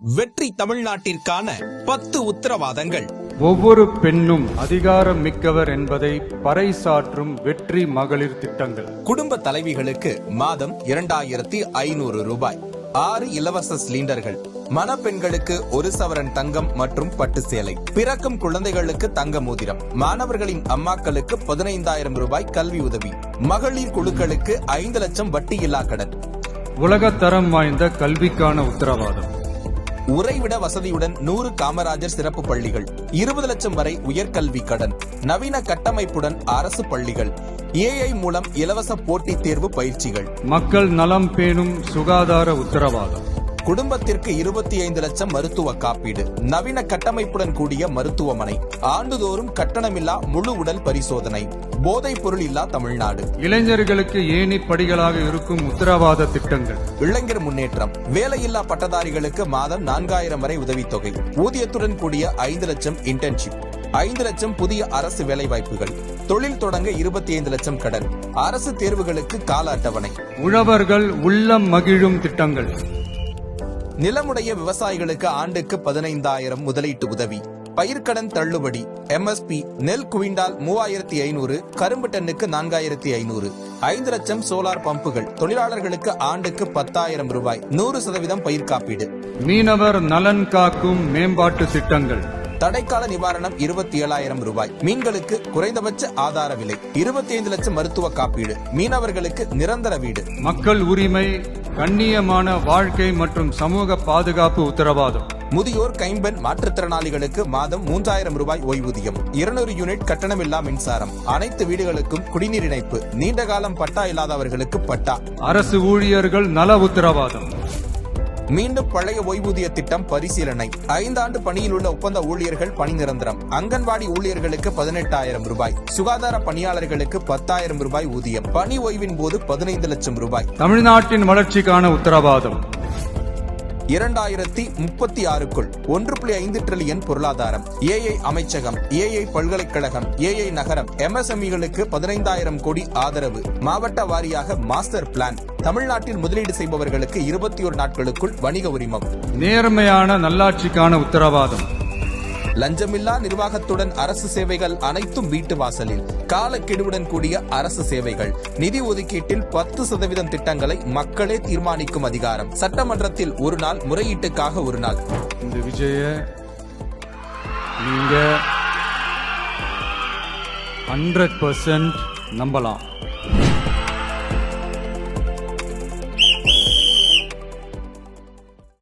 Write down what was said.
வெற்றி தமிழ்நாட்டிற்கான 10 உத்தரவாதங்கள். ஒவ்வொரு பெண்ணும் அதிகாரம் மிக்கவர் என்பதை பறைசாற்றும் வெற்றி மகளிர் திட்டங்கள். குடும்ப தலைவிகளுக்கு மாதம் 2500 ரூபாய். 6 இலவச சிலிண்டர்கள். மணப்பெண்களுக்கு 1 சவரன் தங்கம் மற்றும் பட்டு சேலை. பிறக்கும் குழந்தைகளுக்கு தங்க மோதிரம். மாணவர்களின் அம்மாக்களுக்கு 15,000 ரூபாய் கல்வி உதவி. மகளிர் குழுக்களுக்கு 5 லட்சம் வட்டியில்லா கடன். உலகத்தரம் வாய்ந்த கல்விக்கான உத்தரவாதம். உறைவிட வசதியுடன் 100 காமராஜர் சிறப்பு பள்ளிகள். 20 லட்சம் வரை உயர்கல்வி கடன். நவீன கட்டமைப்புடன் அரசு பள்ளிகள். AI மூலம் இலவச போட்டித் தேர்வு பயிற்சிகள். மக்கள் நலம் பேணும் சுகாதார உத்தரவாதம். குடும்பத்திற்கு 25 லட்சம் மருத்துவ காப்பீடு. நவீன கட்டமைப்புடன் கூடிய மருத்துவமனை. ஆண்டுதோறும் கட்டணமில்லா முழு உடல் பரிசோதனை. போதைப் பொருள் இல்லா தமிழ்நாடு. இளைஞர்களுக்கு ஏணி படிகளாக இருக்கும் உத்தரவாத திட்டங்கள். இளைஞர் முன்னேற்றம். வேலையில்லா பட்டதாரிகளுக்கு மாதம் 4000 வரை உதவித்தொகை. ஊதியத்துடன் கூடிய 5 லட்சம் இன்டர்ன்ஷிப். 5 லட்சம் புதிய அரசு வேலைவாய்ப்புகள். தொழில் தொடங்க 25 லட்சம் கடன். அரசு தேர்வுகளுக்கு கால அட்டவணை. உழவர்கள் உள்ளம் மகிழும் திட்டங்கள். நிலமுடைய விவசாயிகளுக்கு ஆண்டுக்கு 15,000 முதலீட்டு உதவி. பயிர்க்கடன் தள்ளுபடி. MSP நெல் குவிண்டால் 3500, கரும்பு டன்னுக்கு 4500. 5 லட்சம் சோலார் பம்புகள். தொழிலாளர்களுக்கு ஆண்டுக்கு 10,000 ரூபாய். 100% பயிர் காப்பீடு. மீனவர் நலன் காக்கும் மேம்பாட்டு திட்டங்கள். தடைக்கால நிவாரணம் 27,000 ரூபாய். மீன்களுக்கு குறைந்தபட்ச ஆதார விலை. 25 லட்சம் மருத்துவ காப்பீடு. மீனவர்களுக்கு நிரந்தர வீடு. மக்கள் உரிமை, கண்ணியமான வாழ்க்கை மற்றும் சமூக பாதுகாப்பு உத்தரவாதம். முதியோர், கைம்பெண், மாற்றுத்திறனாளிகளுக்கு மாதம் 3,000 ரூபாய் ஓய்வூதியம். 200 யூனிட் கட்டணமில்லா மின்சாரம். அனைத்து வீடுகளுக்கும் குடிநீர் இணைப்பு. நீண்ட காலம் பட்டா இல்லாதவர்களுக்கு பட்டா. அரசு ஊழியர்கள் நல உத்தரவாதம். மீண்டும் பழைய ஓய்வூதிய திட்டம் பரிசீலனை. 5 ஆண்டு பணியில் உள்ள ஒப்பந்த ஊழியர்கள் பணி நிரந்தரம். அங்கன்வாடி ஊழியர்களுக்கு 18,000 ரூபாய். சுகாதார பணியாளர்களுக்கு 10,000 ரூபாய் ஊதியம். பணி ஓய்வின் போது 15 லட்சம் ரூபாய். தமிழ்நாட்டின் வளர்ச்சிக்கான உத்தரவாதம். 2036க்குள் 1.5 டிரில்லியன் பொருளாதாரம். AI அமைச்சகம், AI பல்கலைக்கழகம், AI நகரம். MSMEகளுக்கு 15,000 கோடி ஆதரவு. மாவட்ட வாரியாக மாஸ்டர் பிளான். தமிழ்நாட்டில் முதலீடு செய்பவர்களுக்கு 21 நாட்களுக்குள் வணிக உரிமம். நேர்மையான நல்லாட்சிக்கான உத்தரவாதம். லஞ்சமில்லா நிர்வாகத்துடன் அரசு சேவைகள் அனைத்தும் வீட்டு வாசலில். காலக்கெடுவுடன் கூடிய அரசு சேவைகள். நிதி ஒதுக்கீட்டில் 10% திட்டங்களை மக்களே தீர்மானிக்கும் அதிகாரம். சட்டமன்றத்தில் ஒரு நாள், முறையீட்டுக்காக ஒரு நாள். இந்த விஜய நீங்க 100% நம்பலாம்.